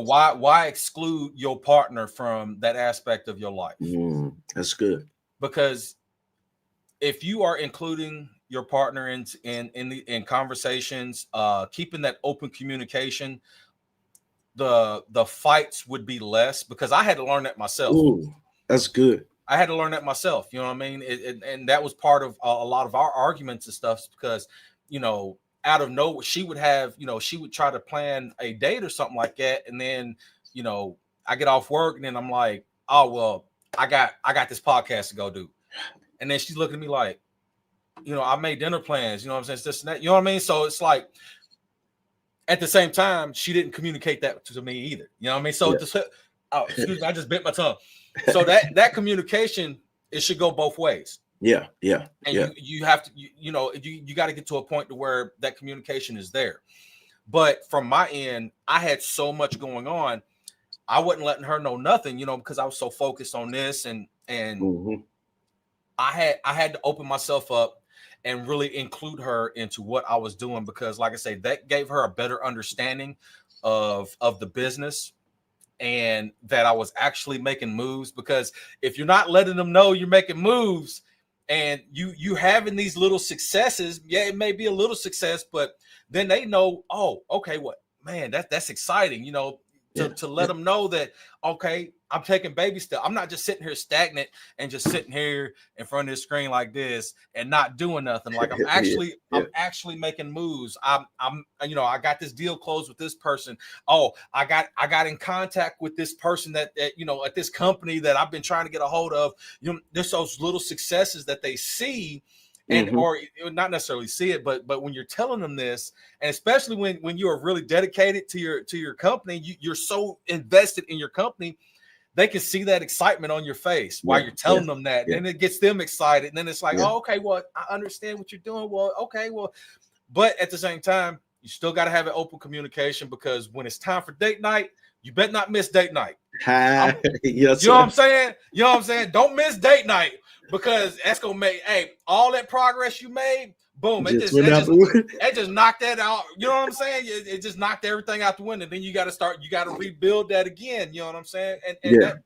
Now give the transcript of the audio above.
why exclude your partner from that aspect of your life? That's good. Because if you are including your partner in conversations, keeping that open communication, the fights would be less, because I had to learn that myself. Ooh, that's good. I had to learn that myself. You know what I mean? And that was part of a lot of our arguments and stuff, because, out of nowhere, she would try to plan a date or something like that. And then, I get off work and then I'm like, oh, well, I got this podcast to go do. And then she's looking at me like, I made dinner plans, you know what I'm saying? It's this and that, you know what I mean? So it's like, at the same time, she didn't communicate that to me either. You know what I mean? So, excuse me, I just bit my tongue. So that communication, it should go both ways. Yeah. And you have to, you got to get to a point to where that communication is there. But from my end, I had so much going on. I wasn't letting her know nothing, because I was so focused on this, and I had to open myself up and really include her into what I was doing, because, like I say, that gave her a better understanding of the business, and that I was actually making moves. Because if you're not letting them know you're making moves, and you having these little successes, yeah, it may be a little success, but then they know, oh, okay, what, man, that's exciting, to let them know that, okay, I'm taking baby steps. I'm not just sitting here stagnant and just sitting here in front of the screen like this and not doing nothing. Like I'm actually making moves. I got this deal closed with this person. Oh, I got in contact with this person that at this company that I've been trying to get a hold of. There's those little successes that they see, and or not necessarily see it, but when you're telling them this, and especially when you are really dedicated to your company, you're so invested in your company, they can see that excitement on your face while you're telling them that. And it gets them excited. And then it's like, oh, okay, well, I understand what you're doing. Well, okay, well, but at the same time, you still got to have an open communication, because when it's time for date night, you better not miss date night. You know what I'm saying? You know what I'm saying? Don't miss date night, because that's going to make, all that progress you made, boom, it just knocked that out. You know what I'm saying? It just knocked everything out the window. Then you got to rebuild that again. You know what I'm saying? And that